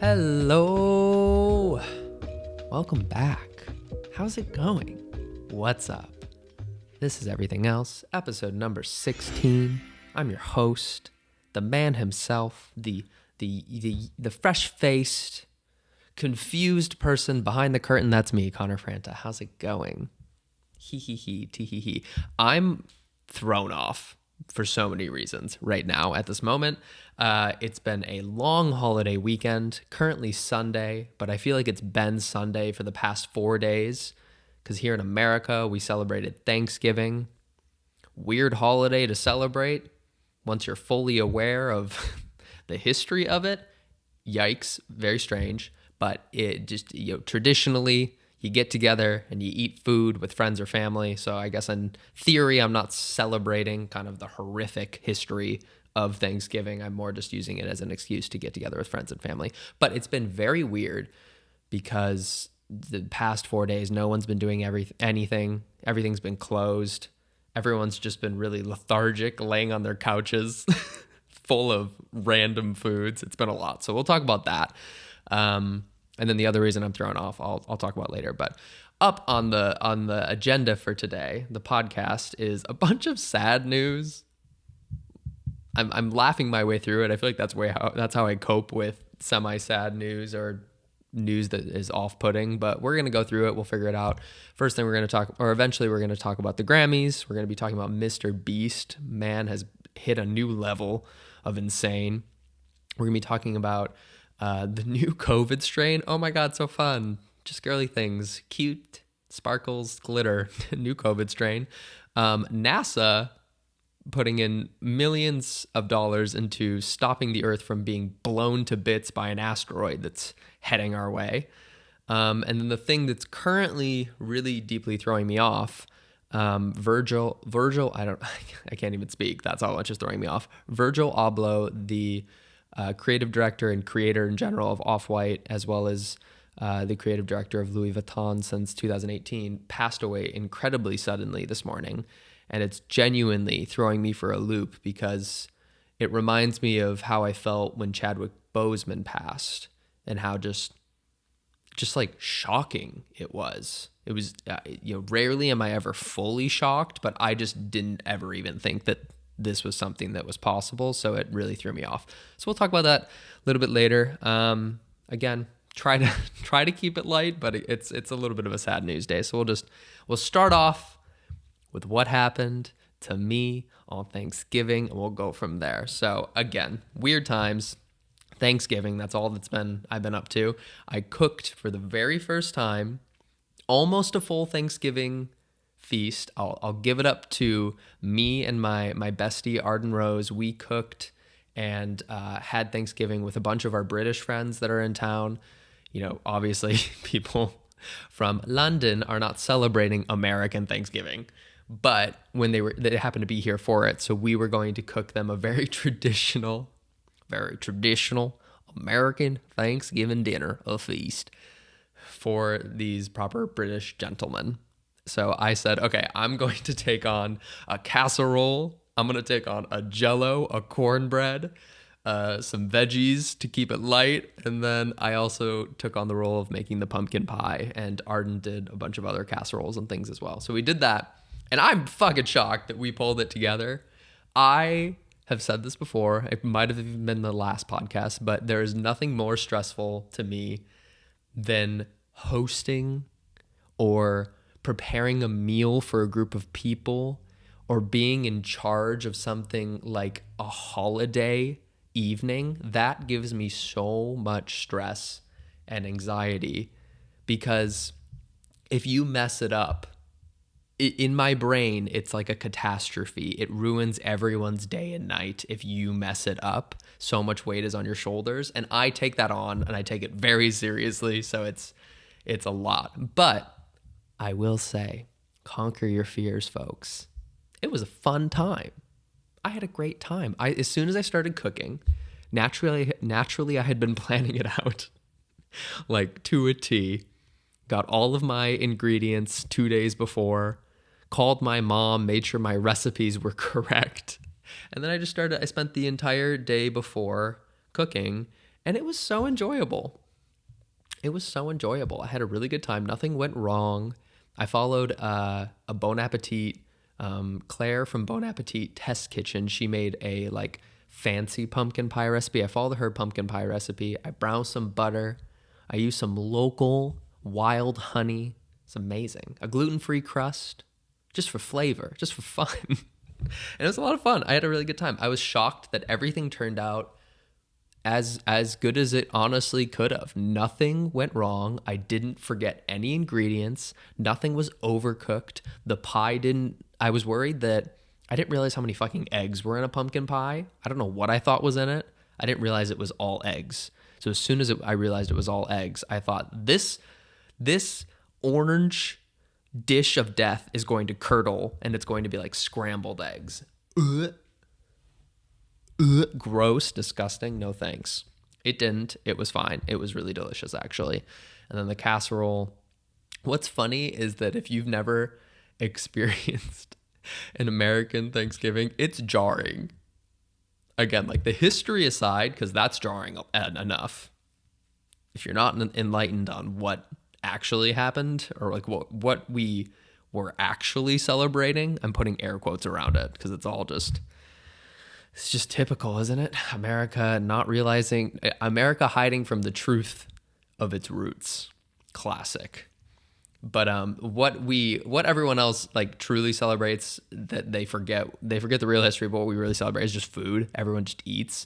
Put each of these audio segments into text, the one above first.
Hello. Welcome back. How's it going? What's up? This is Everything Else, episode number 16. I'm your host, the man himself, the fresh-faced, confused person behind the curtain. That's me, Connor Franta. How's it going? Tee-hee-hee. I'm thrown off for so many reasons right now at this moment. It's been a long holiday weekend, currently Sunday, but I feel like it's been Sunday for the past 4 days because here in America, we celebrated Thanksgiving. Weird holiday to celebrate once you're fully aware of the history of it. Yikes, very strange, but it just, traditionally, you get together and you eat food with friends or family. So I guess in theory, I'm not celebrating kind of the horrific history of Thanksgiving. I'm more just using it as an excuse to get together with friends and family. But it's been very weird because the past 4 days, no one's been doing anything. Everything's been closed. Everyone's just been really lethargic, laying on their couches full of random foods. It's been a lot. So we'll talk about that. And then the other reason I'm thrown off, I'll talk about later. But up on the agenda for today, the podcast, is a bunch of sad news. I'm laughing my way through it. I feel like that's how I cope with semi-sad news or news that is off-putting. But we're gonna go through it. We'll figure it out. First thing eventually we're gonna talk about the Grammys. We're gonna be talking about MrBeast. Man has hit a new level of insane. We're gonna be talking about the new COVID strain. Oh my God, so fun. Just girly things. Cute, sparkles, glitter. New COVID strain. NASA putting in millions of dollars into stopping the Earth from being blown to bits by an asteroid that's heading our way. And then the thing that's currently really deeply throwing me off, Virgil, I can't even speak. That's all that's just throwing me off. Virgil Abloh, the creative director and creator in general of Off-White, as well as the creative director of Louis Vuitton since 2018, passed away incredibly suddenly this morning. And it's genuinely throwing me for a loop because it reminds me of how I felt when Chadwick Boseman passed and how just like shocking it was. It was, rarely am I ever fully shocked, but I just didn't ever even think that this was something that was possible. So it really threw me off. So we'll talk about that a little bit later. Again, try to keep it light, but it's a little bit of a sad news day. So we'll start off with what happened to me on Thanksgiving, and we'll go from there. So again, weird times. Thanksgiving, that's all I've been up to. I cooked for the very first time, almost a full Thanksgiving feast. I'll give it up to me and my bestie Arden Rose. We cooked and had Thanksgiving with a bunch of our British friends that are in town. Obviously people from London are not celebrating American Thanksgiving, but they happened to be here for it. So we were going to cook them a very traditional American Thanksgiving dinner, a feast for these proper British gentlemen. So I said, okay, I'm going to take on a casserole. I'm going to take on a Jell-O, a cornbread, some veggies to keep it light. And then I also took on the role of making the pumpkin pie, and Arden did a bunch of other casseroles and things as well. So we did that. And I'm fucking shocked that we pulled it together. I have said this before. It might have even been the last podcast, but there is nothing more stressful to me than hosting or preparing a meal for a group of people or being in charge of something like a holiday evening. That gives me so much stress and anxiety because if you mess it up, in my brain, it's like a catastrophe. It ruins everyone's day and night if you mess it up. So much weight is on your shoulders, and I take that on, and I take it very seriously, so it's a lot. But I will say, conquer your fears, folks. It was a fun time. I had a great time. As soon as I started cooking, naturally I had been planning it out like to a T. Got all of my ingredients 2 days before, called my mom, made sure my recipes were correct. And then I spent the entire day before cooking And it was so enjoyable. It was so enjoyable. I had a really good time. Nothing went wrong. I followed a Bon Appetit, Claire from Bon Appetit Test Kitchen. She made a like fancy pumpkin pie recipe. I followed her pumpkin pie recipe. I browned some butter. I used some local wild honey. It's amazing. A gluten-free crust, just for flavor, just for fun. And it was a lot of fun. I had a really good time. I was shocked that everything turned out as good as it honestly could have. Nothing went wrong. I didn't forget any ingredients. Nothing was overcooked. The pie didn't. I was worried that I didn't realize how many fucking eggs were in a pumpkin pie. I don't know what I thought was in it. I didn't realize it was all eggs. So as soon as I realized it was all eggs, I thought this orange dish of death is going to curdle and it's going to be like scrambled eggs. Gross, disgusting, no thanks. It didn't. It was fine. It was really delicious, actually. And then the casserole. What's funny is that if you've never experienced an American Thanksgiving, it's jarring. Again, like the history aside, because that's jarring enough. If you're not enlightened on what actually happened or like what we were actually celebrating, I'm putting air quotes around it because it's just typical, isn't it? America hiding from the truth of its roots. Classic. But what everyone else like truly celebrates, that they forget the real history. But what we really celebrate is just food. Everyone just eats,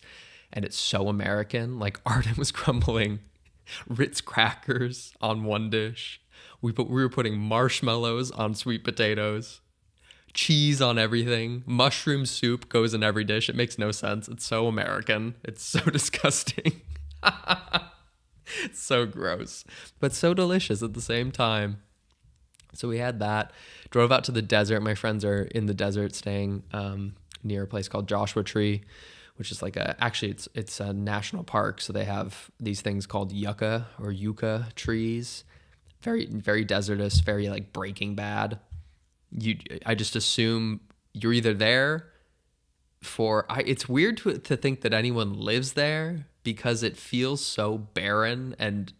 and it's so American. Like Arden was crumbling Ritz crackers on one dish. We were putting marshmallows on sweet potatoes. Cheese on everything. Mushroom soup goes in every dish. It makes no sense. It's so American. It's so disgusting. It's so gross, but so delicious at the same time. So we had that. Drove out to the desert. My friends are in the desert staying near a place called Joshua Tree, which is like it's a national park. So they have these things called yucca trees. Very, very desertous, very like Breaking Bad. I just assume you're either there it's weird to think that anyone lives there because it feels so barren and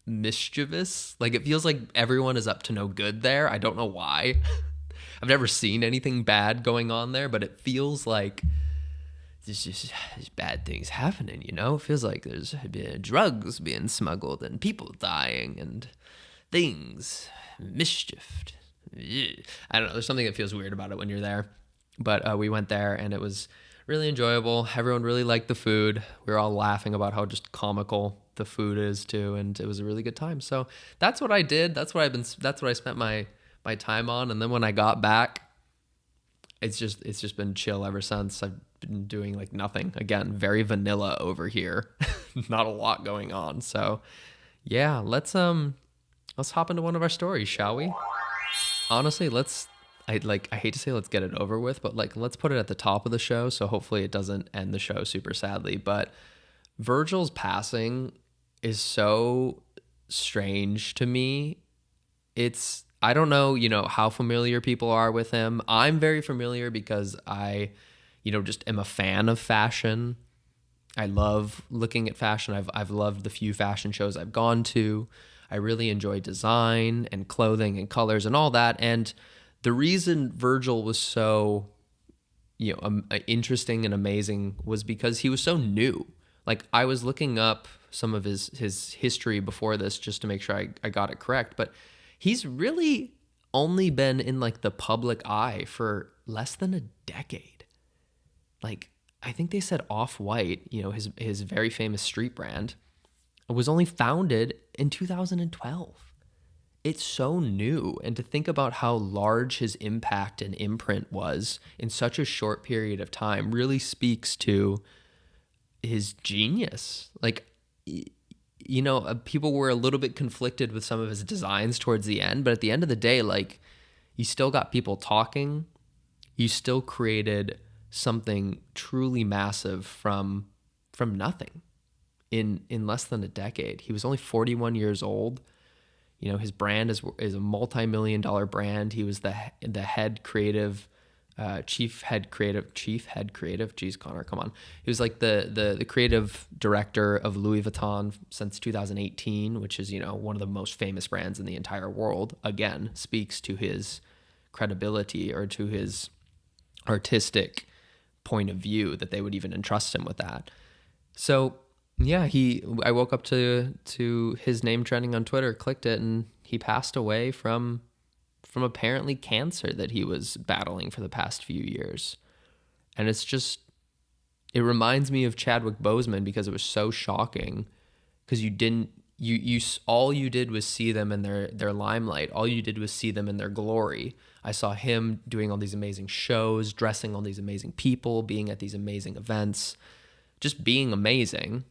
mischievous. Like it feels like everyone is up to no good there. I don't know why. I've never seen anything bad going on there, but it feels like there's bad things happening, you know? It feels like there's drugs being smuggled and people dying and things, mischief. I don't know. There's something that feels weird about it when you're there. But we went there and it was really enjoyable. Everyone really liked the food. We were all laughing about how just comical the food is too, and it was a really good time. So that's what I did. That's what I spent my time on. And then when I got back, it's just been chill ever since. I've been doing like nothing. Again, very vanilla over here. Not a lot going on. So yeah, let's hop into one of our stories, shall we? Honestly, I hate to say let's get it over with, but like let's put it at the top of the show, so hopefully it doesn't end the show super sadly. But Virgil's passing is so strange to me. I don't know, how familiar people are with him. I'm very familiar because I, just am a fan of fashion. I love looking at fashion. I've loved the few fashion shows I've gone to. I really enjoy design and clothing and colors and all that. And the reason Virgil was so, interesting and amazing was because he was so new. Like I was looking up some of his history before this just to make sure I got it correct. But he's really only been in like the public eye for less than a decade. Like I think they said Off-White, his very famous street brand, was only founded in 2012. It's so new. And to think about how large his impact and imprint was in such a short period of time really speaks to his genius. Like, people were a little bit conflicted with some of his designs towards the end, but at the end of the day, like, you still got people talking. You still created something truly massive from nothing. In less than a decade. He was only 41 years old. His brand is a multi-million-dollar brand. He was the head creative chief head creative. Geez, Connor, come on. He was like the creative director of Louis Vuitton since 2018, which is, one of the most famous brands in the entire world. Again, speaks to his credibility or to his artistic point of view that they would even entrust him with that. So yeah, I woke up to his name trending on Twitter, clicked it, and he passed away from apparently cancer that he was battling for the past few years. And it reminds me of Chadwick Boseman because it was so shocking, because all you did was see them in their limelight. All you did was see them in their glory. I saw him doing all these amazing shows, dressing all these amazing people, being at these amazing events, just being amazing.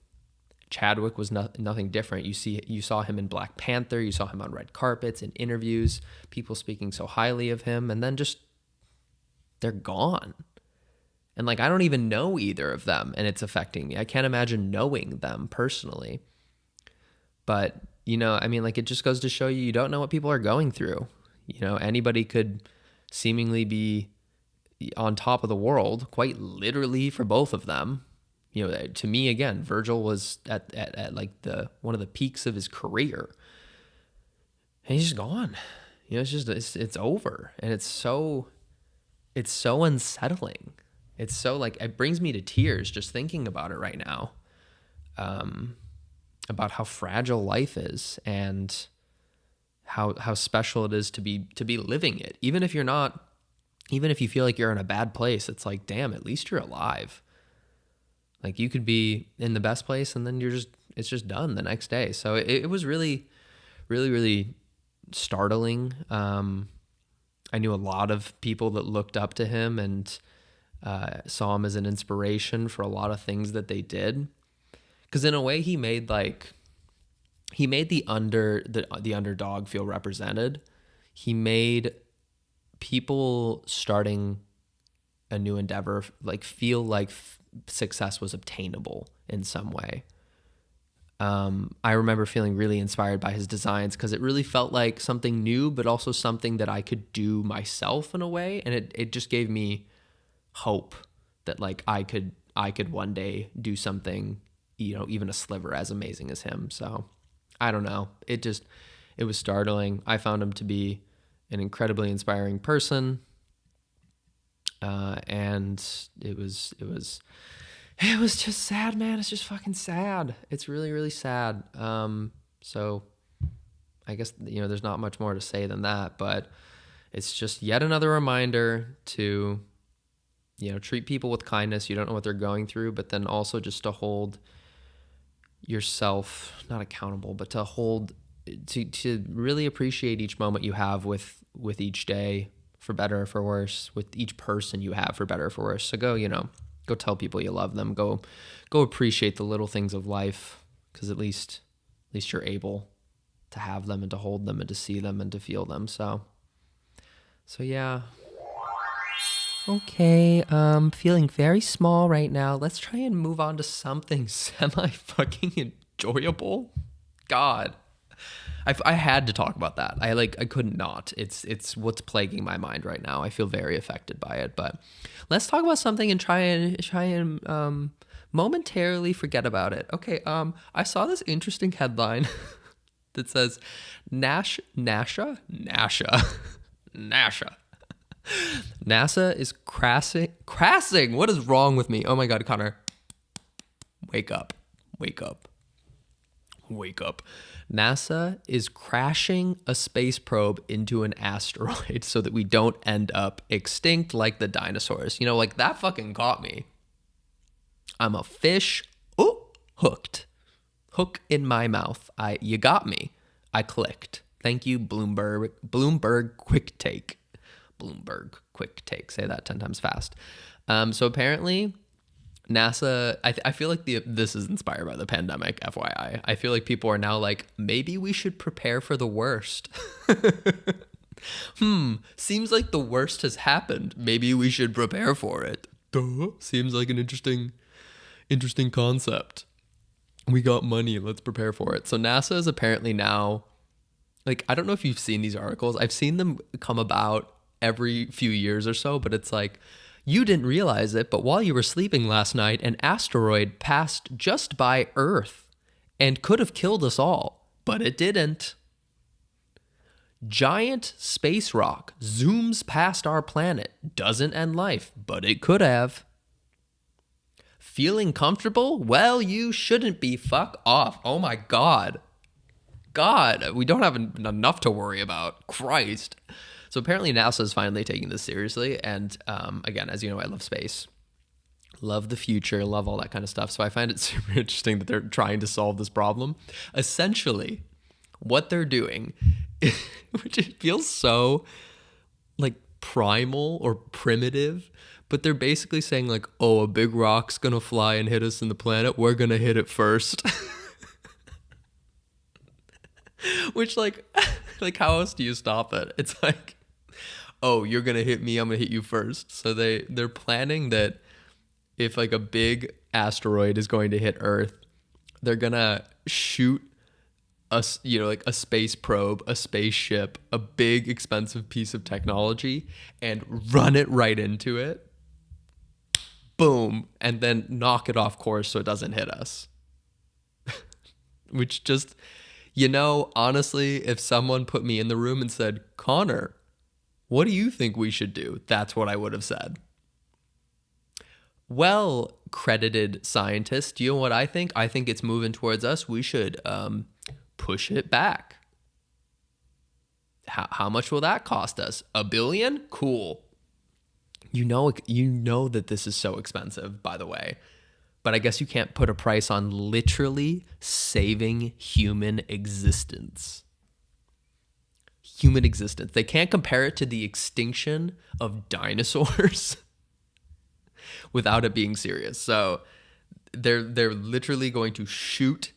Chadwick was nothing different. You saw him in Black Panther. You saw him on red carpets, in interviews, people speaking so highly of him, and then just they're gone. And I don't even know either of them, and it's affecting me. I can't imagine knowing them personally. But, it just goes to show you don't know what people are going through. Anybody could seemingly be on top of the world, quite literally for both of them. To me, again, Virgil was at one of the peaks of his career, and he's just gone. It's over, and it's so unsettling. It's so it brings me to tears just thinking about it right now, about how fragile life is and how special it is to be living it. Even if you feel like you're in a bad place, it's damn, at least you're alive. You could be in the best place and then it's just done the next day. So it was really, really, really startling. I knew a lot of people that looked up to him and saw him as an inspiration for a lot of things that they did. Because in a way, he made the underdog feel represented. He made people starting a new endeavor feel like success was obtainable in some way. I remember feeling really inspired by his designs because it really felt like something new, but also something that I could do myself in a way. And it just gave me hope that I could one day do something, even a sliver as amazing as him. So I don't know. It was startling. I found him to be an incredibly inspiring person. And it was just sad, man. It's just fucking sad. It's really, really sad. So I guess, there's not much more to say than that, but it's just yet another reminder to, treat people with kindness. You don't know what they're going through, but then also just to hold yourself, not accountable, but to really appreciate each moment you have with each day, for better or for worse, with each person you have, for better or for worse. So go tell people you love them. Go appreciate the little things of life, because at least you're able to have them and to hold them and to see them and to feel them. So yeah. Okay, feeling very small right now. Let's try and move on to something semi-fucking enjoyable. God. I had to talk about that. I couldn't not. It's what's plaguing my mind right now. I feel very affected by it. But let's talk about something and try and momentarily forget about it. Okay. I saw this interesting headline that says NASA is crashing. What is wrong with me? Oh my God, Connor. Wake up. NASA is crashing a space probe into an asteroid so that we don't end up extinct like the dinosaurs. That fucking caught me. I'm a fish. Oh, hooked. Hook in my mouth. You got me. I clicked. Thank you, Bloomberg Quick Take. Bloomberg Quick Take. Say that 10 times fast. So apparently NASA, I feel like this is inspired by the pandemic, FYI. I feel like people are now like, maybe we should prepare for the worst. Seems like the worst has happened. Maybe we should prepare for it. Duh. Seems like an interesting concept. We got money, let's prepare for it. So NASA is apparently now, I don't know if you've seen these articles. I've seen them come about every few years or so, but it's like, you didn't realize it, but while you were sleeping last night, an asteroid passed just by Earth and could have killed us all, but it didn't. Giant space rock zooms past our planet, doesn't end life, but it could have. Feeling comfortable? Well, you shouldn't be. Fuck off. Oh my God. God, we don't have enough to worry about. Christ. So apparently NASA is finally taking this seriously. And again, as you know, I love space. Love the future, love all that kind of stuff. So I find it super interesting that they're trying to solve this problem. Essentially, what they're doing, which it feels so like primal or primitive, but they're basically saying like, oh, a big rock's gonna fly and hit us in the planet. We're gonna hit it first. Which like how else do you stop it? It's like, oh, you're gonna hit me, I'm gonna hit you first. So they're planning that if like a big asteroid is going to hit Earth, they're gonna shoot us, like a space probe, a spaceship, a big expensive piece of technology, and run it right into it. Boom, and then knock it off course so it doesn't hit us. Which just, honestly, if someone put me in the room and said, Connor, what do you think we should do? That's what I would have said. Well, credited scientist, do you know what I think? I think it's moving towards us. We should push it back. How much will that cost us? $1 billion? Cool. You know that this is so expensive, by the way. But I guess you can't put a price on literally saving human existence. Human existence. They can't compare it to the extinction of dinosaurs without it being serious. So they're literally going to shoot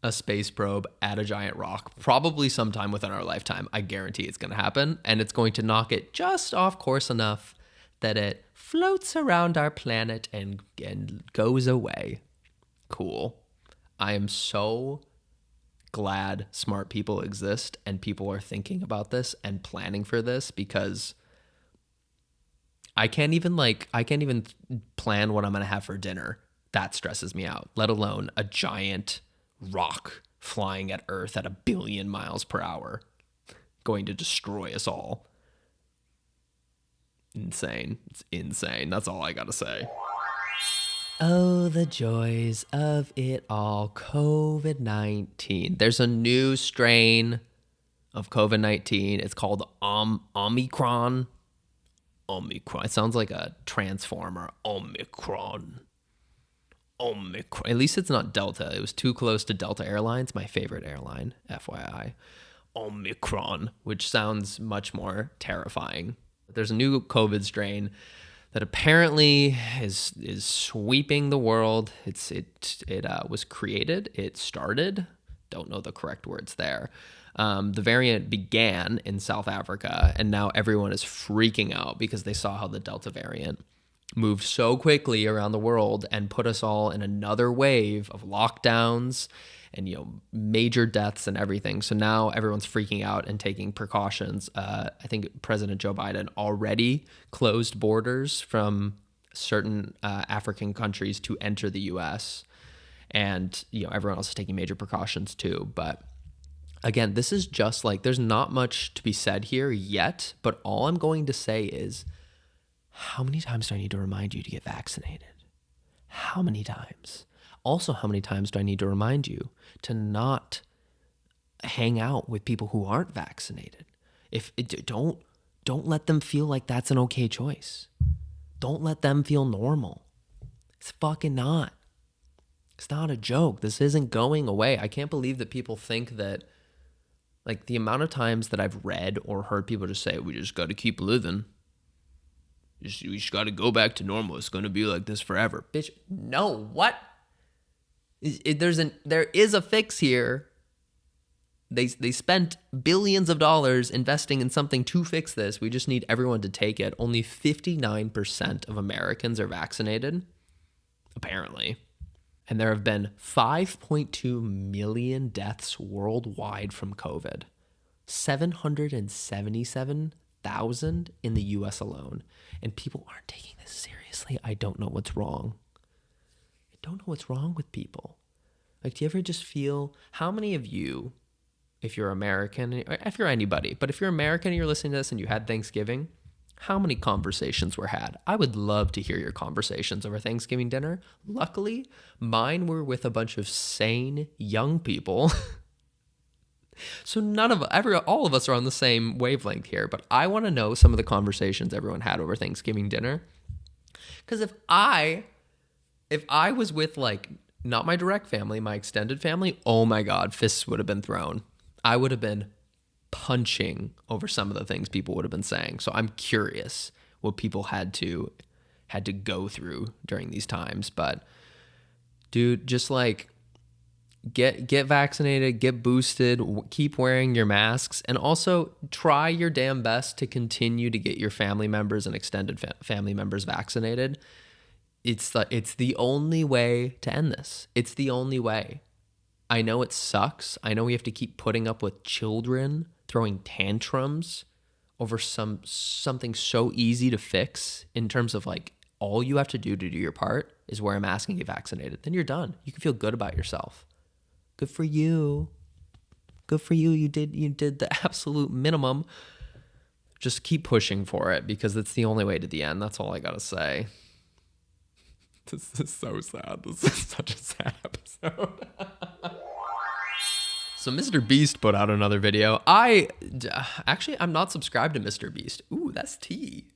a space probe at a giant rock, probably sometime within our lifetime. I guarantee it's going to happen. And it's going to knock it just off course enough that it floats around our planet and goes away. Cool. I am so glad smart people exist and people are thinking about this and planning for this, because I can't even plan what I'm going to have for dinner. That stresses me out, let alone a giant rock flying at Earth at 1 billion miles per hour, going to destroy us all. Insane. It's insane. That's all I gotta say. Oh, the joys of it all. COVID-19. There's a new strain of COVID-19. It's called Omicron. Omicron. It sounds like a transformer. Omicron. At least it's not Delta. It was too close to Delta Airlines, my favorite airline, FYI. Omicron, which sounds much more terrifying. There's a new COVID strain that apparently is sweeping the world. It was created. It started. Don't know the correct words there. The variant began in South Africa, and now everyone is freaking out because they saw how the Delta variant moved so quickly around the world and put us all in another wave of lockdowns and major deaths and everything. So now everyone's freaking out and taking precautions. I think President Joe Biden already closed borders from certain African countries to enter the U.S. And everyone else is taking major precautions too. But again, this is just like, there's not much to be said here yet. But all I'm going to say is, how many times do I need to remind you to get vaccinated? How many times? Also, how many times do I need to remind you to not hang out with people who aren't vaccinated? Don't let them feel like that's an okay choice. Don't let them feel normal. It's fucking not. It's not a joke. This isn't going away. I can't believe that people think that, like, the amount of times that I've read or heard people just say, we just got to keep living. We just got to go back to normal. It's going to be like this forever. Bitch, no, what? There is a fix here. They spent billions of dollars investing in something to fix this. We just need everyone to take it. Only 59% of Americans are vaccinated, apparently. And there have been 5.2 million deaths worldwide from COVID. 777 1,000 in the US alone. And people aren't taking this seriously. I don't know what's wrong. I don't know what's wrong with people. Like, do you ever just feel, how many of you, if you're American, or if you're anybody, but if you're American and you're listening to this and you had Thanksgiving, how many conversations were had? I would love to hear your conversations over Thanksgiving dinner. Luckily, mine were with a bunch of sane young people. So all of us are on the same wavelength here, but I want to know some of the conversations everyone had over Thanksgiving dinner. Because if I was with, like, not my direct family, my extended family, oh my God, fists would have been thrown. I would have been punching over some of the things people would have been saying. So I'm curious what people had to go through during these times. But dude, just like get vaccinated, get boosted, keep wearing your masks, and also try your damn best to continue to get your family members and extended family members vaccinated. It's the only way to end this. It's the only way. I know it sucks. I know we have to keep putting up with children throwing tantrums over something so easy to fix, in terms of, like, all you have to do your part is wear a mask and get vaccinated. Then you're done. You can feel good about yourself. Good for you. Good for you. You did the absolute minimum. Just keep pushing for it, because it's the only way to the end. That's all I gotta say. This is so sad. This is such a sad episode. So MrBeast put out another video. I'm not subscribed to MrBeast. Ooh, that's tea.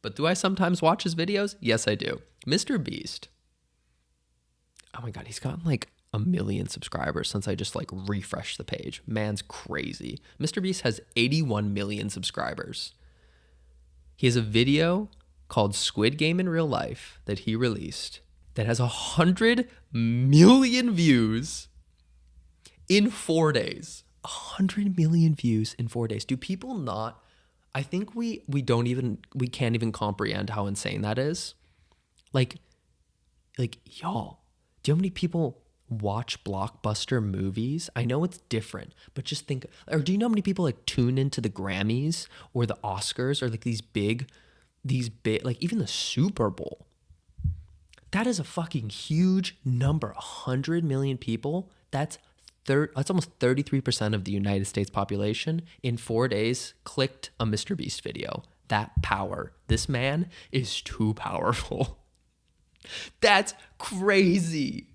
But do I sometimes watch his videos? Yes, I do. MrBeast. Oh my God, he's gotten like 1 million subscribers since I just, like, refreshed the page. Man's crazy. MrBeast has 81 million subscribers. He has a video called Squid Game in Real Life that he released that has 100 million views in 4 days. 100 million views in 4 days. Do people not? I think we can't even comprehend how insane that is. Like y'all, do you know how many people watch blockbuster movies? I know it's different, but just think, or do you know how many people, like, tune into the Grammys or the Oscars, or like these big, like even the Super Bowl? That is a fucking huge number. 100 million people. That's almost 33% of the United States population in 4 days clicked a MrBeast video. That power. This man is too powerful. That's crazy.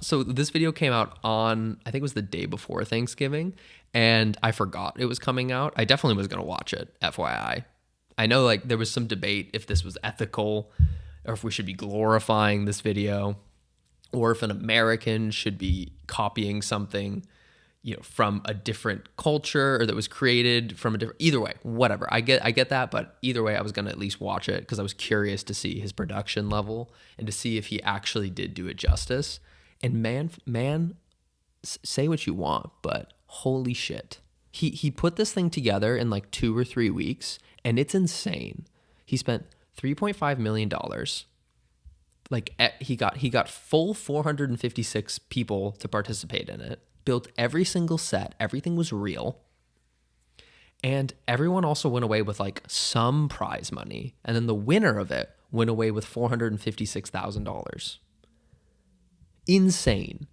So this video came out on, I think it was the day before Thanksgiving, and I forgot it was coming out. I definitely was going to watch it, FYI. I know, like, there was some debate if this was ethical, or if we should be glorifying this video, or if an American should be copying something, you know, from a different culture, or that was created from a different, either way, whatever. I get that, but either way, I was going to at least watch it because I was curious to see his production level and to see if he actually did do it justice. And man, say what you want, but holy shit. He put this thing together in like 2 or 3 weeks, and it's insane. He spent $3.5 million. Like, he got full 456 people to participate in it. Built every single set. Everything was real. And everyone also went away with, like, some prize money. And then the winner of it went away with $456,000. Insane.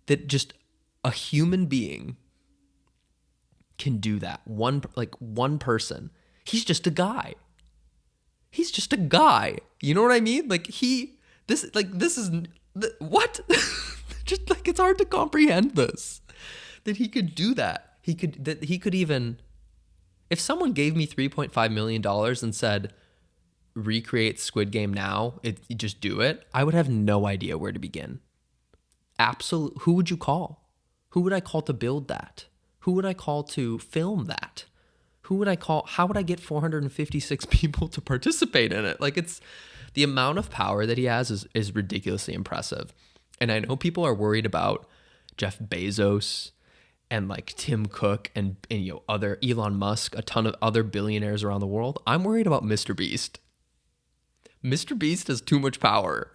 That just a human being can do that. One person. He's just a guy. He's just a guy. You know what I mean? Like, what? Just, like, it's hard to comprehend this. That he could do that. He could even, if someone gave me $3.5 million and said, recreate Squid Game now, you just do it, I would have no idea where to begin. Who would you call? Who would I call to build that? Who would I call to film that? Who would I call? How would I get 456 people to participate in it? Like, it's the amount of power that he has is ridiculously impressive. And I know people are worried about Jeff Bezos and, like, Tim Cook and you know, other Elon Musk, a ton of other billionaires around the world. I'm worried about MrBeast. MrBeast has too much power.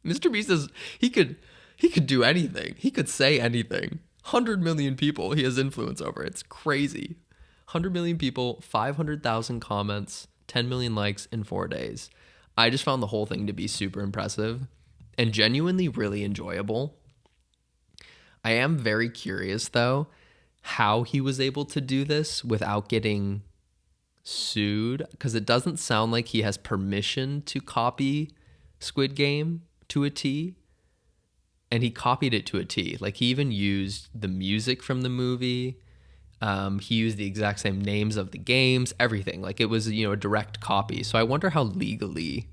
MrBeast he could do anything. He could say anything. 100 million people he has influence over. It's crazy. 100 million people, 500,000 comments, 10 million likes in 4 days. I just found the whole thing to be super impressive and genuinely really enjoyable. I am very curious, though, how he was able to do this without getting sued, because it doesn't sound like he has permission to copy Squid Game to a T. And he copied it to a T. Like, he even used the music from the movie. He used the exact same names of the games, everything. Like, it was, a direct copy. So I wonder how legally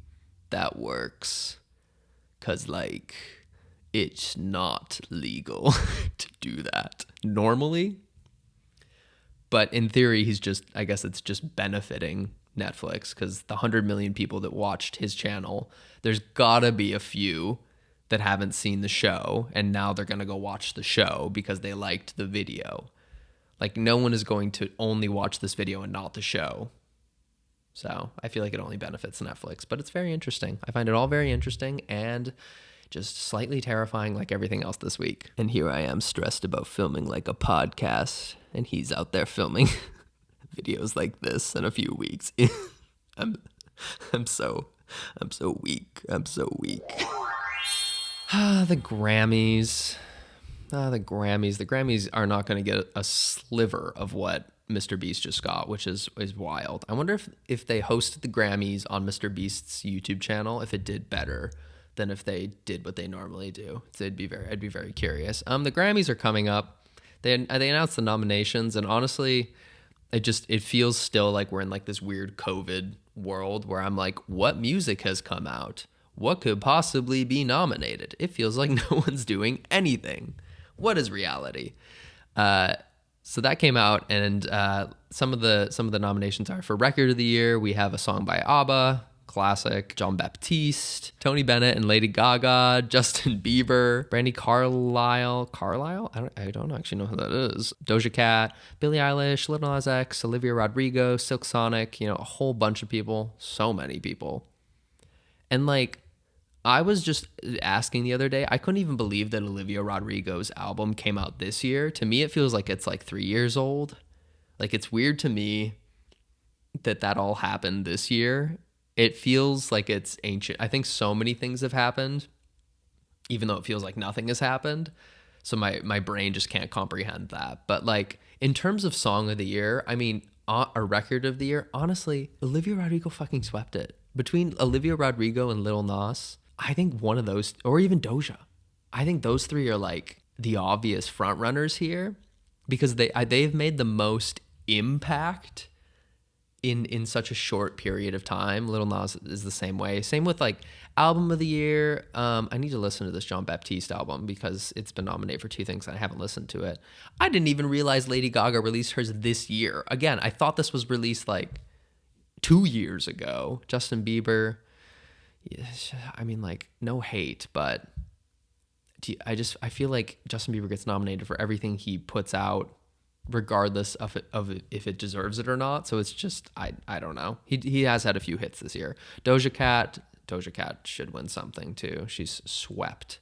that works. Because, like, it's not legal to do that normally. But in theory, I guess it's just benefiting Netflix, because the 100 million people that watched his channel, there's gotta be a few that haven't seen the show, and now they're going to go watch the show because they liked the video. Like, no one is going to only watch this video and not the show. So I feel like it only benefits Netflix, but it's very interesting. I find it all very interesting and just slightly terrifying, like everything else this week. And here I am stressed about filming like a podcast, and he's out there filming videos like this in a few weeks. I'm so weak. I'm so weak. The Grammys. The Grammys are not going to get a sliver of what MrBeast just got, which is wild. I wonder if they hosted the Grammys on MrBeast's YouTube channel, if it did better than if they did what they normally do. So I'd be very curious. The Grammys are coming up. They announced the nominations, and honestly, it feels still like we're in like this weird COVID world where I'm like, what music has come out? What could possibly be nominated? It feels like no one's doing anything. What is reality? So that came out, and some of the nominations are for Record of the Year. We have a song by ABBA, classic, Jean Baptiste, Tony Bennett and Lady Gaga, Justin Bieber, Brandy Carlisle. I don't actually know who that is. Doja Cat, Billie Eilish, Lil Nas X, Olivia Rodrigo, Silk Sonic. A whole bunch of people. So many people. And like, I was just asking the other day, I couldn't even believe that Olivia Rodrigo's album came out this year. To me, it feels like it's like 3 years old. Like, it's weird to me that all happened this year. It feels like it's ancient. I think so many things have happened, even though it feels like nothing has happened. So my brain just can't comprehend that. But like, in terms of song of the year, I mean, a record of the year, honestly, Olivia Rodrigo fucking swept it. Between Olivia Rodrigo and Lil Nas, I think one of those, or even Doja, I think those three are like the obvious front runners here, because they've made the most impact in such a short period of time. Lil Nas is the same way. Same with like album of the year. I need to listen to this Jean Baptiste album because it's been nominated for 2 things and I haven't listened to it. I didn't even realize Lady Gaga released hers this year. Again, I thought this was released like 2 years ago. Justin Bieber. I mean, like, no hate, but I feel like Justin Bieber gets nominated for everything he puts out, regardless of if it deserves it or not. So it's just, I don't know. He has had a few hits this year. Doja Cat should win something too. She is swept.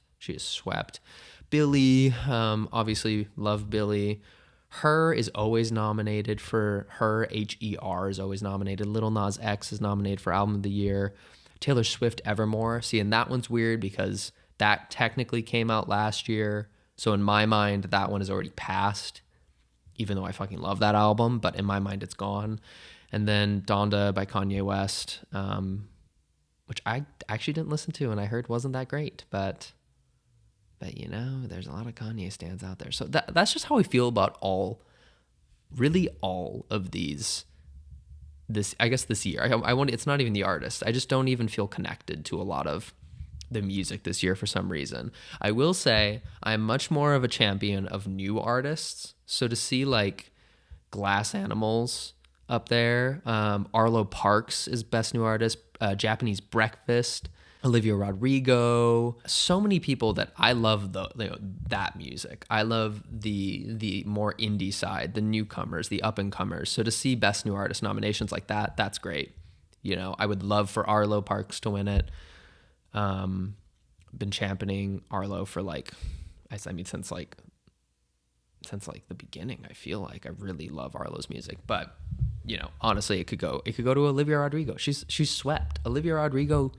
Billie, obviously love Billie. Her is always nominated for her. Her is always nominated. Lil Nas X is nominated for album of the year. Taylor Swift, Evermore. See, and that one's weird because that technically came out last year. So in my mind, that one is already passed, even though I fucking love that album. But in my mind, it's gone. And then Donda by Kanye West, which I actually didn't listen to and I heard wasn't that great. But there's a lot of Kanye stans out there. So that's just how I feel about all of these. This year, I want. It's not even the artist. I just don't even feel connected to a lot of the music this year for some reason. I will say I'm much more of a champion of new artists. So to see like Glass Animals up there, Arlo Parks is best new artist, Japanese Breakfast, Olivia Rodrigo, so many people that I love that music. I love the more indie side, the newcomers, the up and comers. So to see best new artist nominations like that, that's great. I would love for Arlo Parks to win it. Been championing Arlo for since like like the beginning. I feel like I really love Arlo's music, but honestly, it could go to Olivia Rodrigo. She's swept. Olivia Rodrigo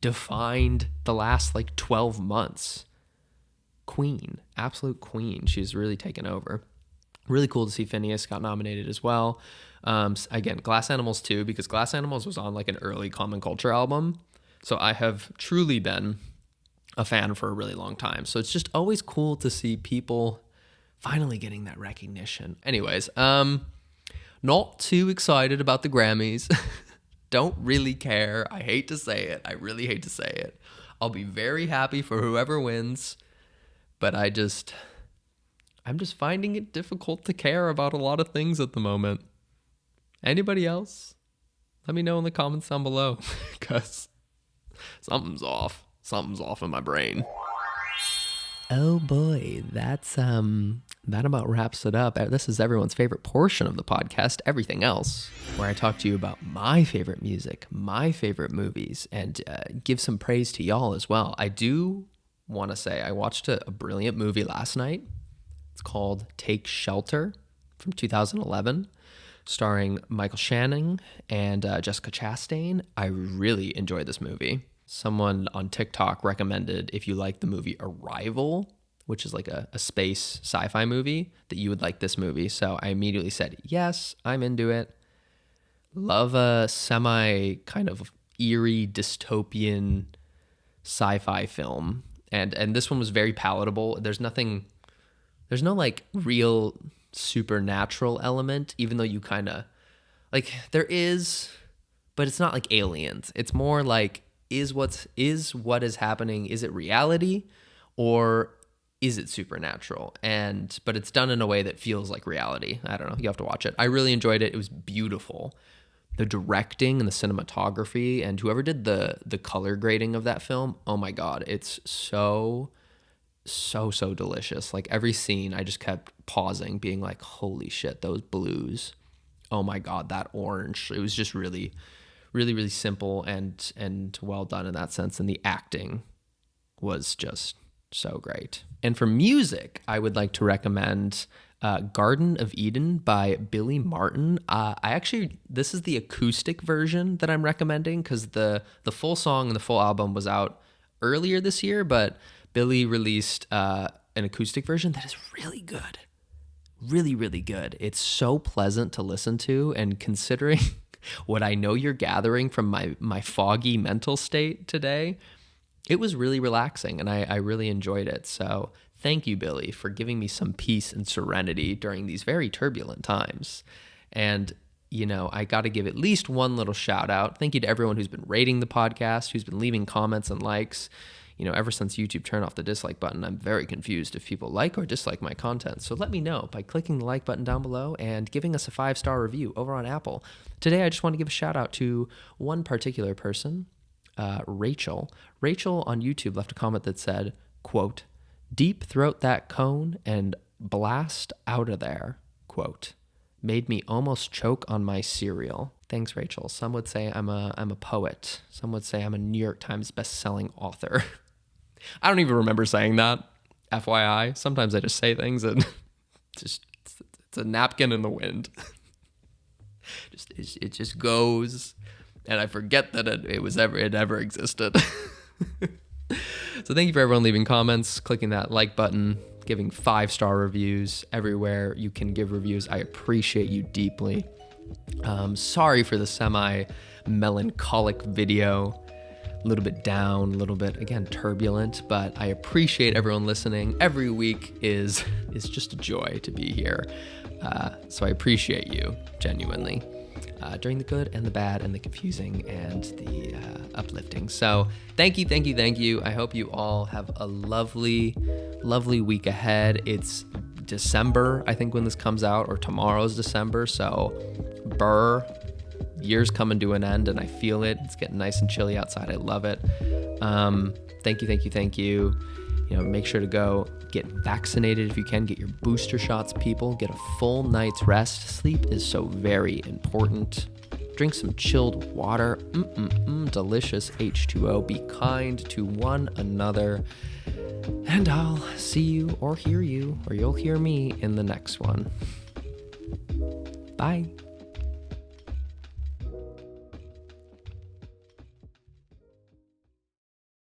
defined the last like 12 months. Queen, absolute queen. She's really taken over. Really cool to see Phineas got nominated as well. Again, Glass Animals too, because Glass Animals was on like an early Common Culture album. So I have truly been a fan for a really long time. So it's just always cool to see people finally getting that recognition. Anyways, not too excited about the Grammys. Don't really care. I hate to say it. I really hate to say it. I'll be very happy for whoever wins. But I'm just finding it difficult to care about a lot of things at the moment. Anybody else? Let me know in the comments down below, because something's off. Something's off in my brain. Oh boy, that about wraps it up. This is everyone's favorite portion of the podcast, Everything Else, where I talk to you about my favorite music, my favorite movies, and give some praise to y'all as well. I do want to say I watched a brilliant movie last night. It's called Take Shelter from 2011, starring Michael Shannon and Jessica Chastain. I really enjoyed this movie. Someone on TikTok recommended if you like the movie Arrival, which is like a space sci-fi movie, that you would like this movie. So I immediately said, yes, I'm into it. Love a semi kind of eerie dystopian sci-fi film. And this one was very palatable. There's no like real supernatural element, even though you kind of like there is, but it's not like aliens. It's more like what is happening, is it reality or is it supernatural? But it's done in a way that feels like reality. I don't know. You have to watch it. I really enjoyed it. It was beautiful. The directing and the cinematography, and whoever did the color grading of that film, oh my God, it's so delicious. Like every scene, I just kept pausing, being like, holy shit, those blues. Oh my God, that orange. It was just really, really, really simple and well done in that sense. And the acting was just so great. And for music, I would like to recommend Garden of Eden by Billy Martin. This is the acoustic version that I'm recommending, because the full song and the full album was out earlier this year, but Billy released an acoustic version that is really good. Really, really good. It's so pleasant to listen to, and considering what I know you're gathering from my foggy mental state today, it was really relaxing, and I really enjoyed it. So thank you, Billy, for giving me some peace and serenity during these very turbulent times. And, I got to give at least one little shout out. Thank you to everyone who's been rating the podcast, who's been leaving comments and likes. Ever since YouTube turned off the dislike button, I'm very confused if people like or dislike my content. So let me know by clicking the like button down below and giving us a 5-star review over on Apple. Today, I just want to give a shout out to one particular person, Rachel. Rachel on YouTube left a comment that said, quote, "Deep throat that cone and blast out of there," quote. "Made me almost choke on my cereal." Thanks, Rachel. Some would say I'm a poet. Some would say I'm a New York Times best-selling author. I don't even remember saying that, FYI. Sometimes I just say things and it's a napkin in the wind. It just goes, and I forget that it ever existed. So thank you for everyone leaving comments, clicking that like button, giving 5-star reviews everywhere you can give reviews. I appreciate you deeply. Sorry for the semi-melancholic video. A little bit down, a little bit, again, turbulent, but I appreciate everyone listening. Every week is just a joy to be here. So I appreciate you, genuinely, during the good and the bad and the confusing and the uplifting. So thank you. I hope you all have a lovely, lovely week ahead. It's December, I think, when this comes out, or tomorrow's December. So year's coming to an end, and I feel it. It's getting nice and chilly outside. I love it. Thank you. Make sure to go get vaccinated if you can. Get your booster shots, people. Get a full night's rest. Sleep is so very important. Drink some chilled water. Delicious H2O. Be kind to one another. And I'll see you or hear you, or you'll hear me in the next one. Bye.